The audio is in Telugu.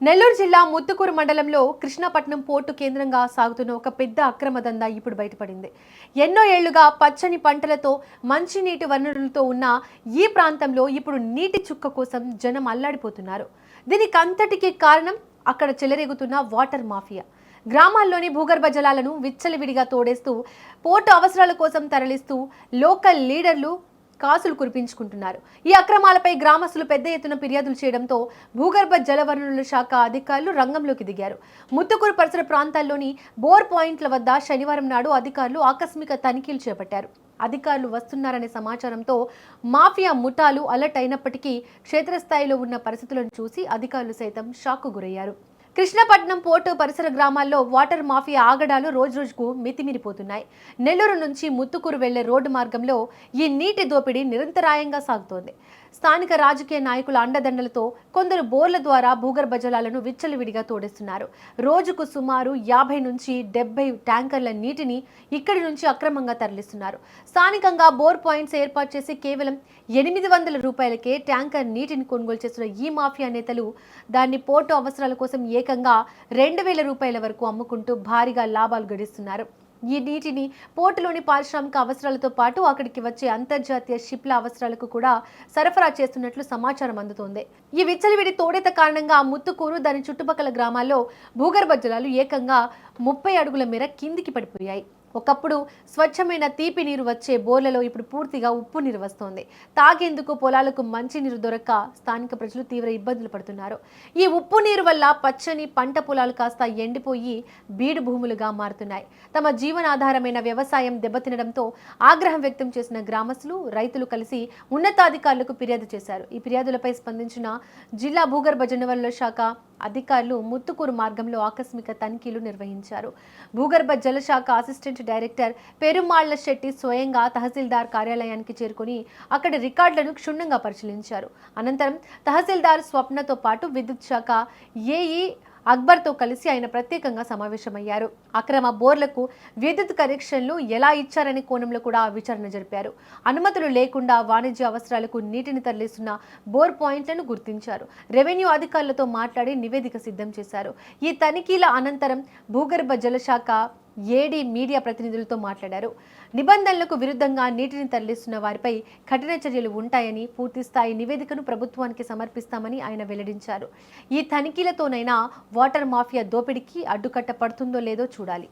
నెల్లూరు జిల్లా ముత్తుకూరు మండలంలో కృష్ణపట్నం పోర్టు కేంద్రంగా సాగుతున్న ఒక పెద్ద అక్రమ దందా ఇప్పుడు బయటపడింది. ఎన్నో ఏళ్లుగా పచ్చని పంటలతో మంచినీటి వనరులతో ఉన్న ఈ ప్రాంతంలో ఇప్పుడు నీటి చుక్క కోసం జనం అల్లాడిపోతున్నారు. దీనికి అంతటికీ కారణం అక్కడ చెలరేగుతున్న వాటర్ మాఫియా. గ్రామాల్లోని భూగర్భ జలాలను విచ్చలవిడిగా తోడేస్తూ పోర్టు అవసరాల కోసం తరలిస్తూ లోకల్ లీడర్లు కాసులు కురిపించుకుంటున్నారు. ఈ అక్రమాలపై గ్రామస్తులు పెద్ద ఎత్తున ఫిర్యాదులు చేయడంతో భూగర్భ జలవనరుల శాఖ అధికారులు రంగంలోకి దిగారు. ముత్తుకూరు పరిసర ప్రాంతాల్లోని బోర్ పాయింట్ల వద్ద శనివారం నాడు అధికారులు ఆకస్మిక తనిఖీలు చేపట్టారు. అధికారులు వస్తున్నారనే సమాచారంతో మాఫియా ముఠాలు అలర్ట్ అయినప్పటికీ క్షేత్రస్థాయిలో ఉన్న పరిస్థితులను చూసి అధికారులు సైతం షాక్కు గురయ్యారు. కృష్ణపట్నం పోర్టు పరిసర గ్రామాల్లో వాటర్ మాఫియా ఆగడాలు రోజురోజుకు మితిమీరిపోతున్నాయి. నెల్లూరు నుంచి ముత్తుకూరు వెళ్లే రోడ్డు మార్గంలో ఈ నీటి దోపిడీ నిరంతరాయంగా సాగుతోంది. స్థానిక రాజకీయ నాయకుల అండదండలతో కొందరు బోర్ల ద్వారా భూగర్భ జలాలను విచ్చలవిడిగా తోడేస్తున్నారు. రోజుకు సుమారు 50 నుంచి 70 ట్యాంకర్ల నీటిని ఇక్కడి నుంచి అక్రమంగా తరలిస్తున్నారు. స్థానికంగా బోర్ పాయింట్స్ ఏర్పాటు చేసి కేవలం 800 రూపాయలకే ట్యాంకర్ నీటిని కొనుగోలు చేస్తున్న ఈ మాఫియా నేతలు దాన్ని పోర్టు అవసరాల కోసం ఏకంగా 2000 రూపాయల వరకు అమ్ముకుంటూ భారీగా లాభాలు గడిస్తున్నారు. ఈ నీటిని పోర్టులోని పారిశ్రామిక అవసరాలతో పాటు అక్కడికి వచ్చే అంతర్జాతీయ షిప్ల అవసరాలకు కూడా సరఫరా చేస్తున్నట్లు సమాచారం అందుతోంది. ఈ విచ్చలవిడి తోడేత కారణంగా ముత్తుకూరు దాని చుట్టుపక్కల గ్రామాల్లో భూగర్భ జలాలు ఏకంగా 30 అడుగుల మేర కిందికి పడిపోయాయి. ఒకప్పుడు స్వచ్ఛమైన తీపి నీరు వచ్చే బోర్లలో ఇప్పుడు పూర్తిగా ఉప్పు నీరు వస్తోంది. తాగేందుకు పొలాలకు మంచి నీరు దొరక్క స్థానిక ప్రజలు తీవ్ర ఇబ్బందులు పడుతున్నారు. ఈ ఉప్పు నీరు వల్ల పచ్చని పంట పొలాలు కాస్త ఎండిపోయి బీడు భూములుగా మారుతున్నాయి. తమ జీవనాధారమైన వ్యవసాయం దెబ్బతినడంతో ఆగ్రహం వ్యక్తం చేసిన గ్రామస్తులు, రైతులు కలిసి ఉన్నతాధికారులకు ఫిర్యాదు చేశారు. ఈ ఫిర్యాదులపై స్పందించిన జిల్లా భూగర్భ జలవనరుల శాఖ అధికారులు ముత్తుకూరు మార్గంలో ఆకస్మిక తనిఖీలు నిర్వహించారు. భూగర్భ జల శాఖ అసిస్టెంట్ డైరెక్టర్ పెరుమాళ్ల శెట్టి స్వయంగా తహసీల్దార్ కార్యాలయానికి చేరుకుని అక్కడి రికార్డులను క్షుణ్ణంగా పరిశీలించారు. అనంతరం తహసీల్దార్ స్వప్నతో పాటు విద్యుత్ శాఖ ఏఈ అక్బర్తో కలిసి ఆయన ప్రత్యేకంగా సమావేశమయ్యారు. అక్రమ బోర్లకు విద్యుత్ కనెక్షన్లు ఎలా ఇచ్చారనే కోణంలో కూడా విచారణ జరిపారు. అనుమతులు లేకుండా వాణిజ్య అవసరాలకు నీటిని తరలిస్తున్న బోర్ పాయింట్లను గుర్తించారు. రెవెన్యూ అధికారులతో మాట్లాడి నివేదిక సిద్ధం చేశారు. ఈ తనిఖీల అనంతరం భూగర్భ జలశాఖ ఏడీ మీడియా ప్రతినిధులతో మాట్లాడారు. నిబంధనలకు విరుద్ధంగా నీటిని తరలిస్తున్న వారిపై కఠిన చర్యలు ఉంటాయని, పూర్తిస్థాయి నివేదికను ప్రభుత్వానికి సమర్పిస్తామని ఆయన వెల్లడించారు. ఈ తనిఖీలతోనైనా వాటర్ మాఫియా దోపిడీకి అడ్డుకట్ట పడుతుందో లేదో చూడాలి.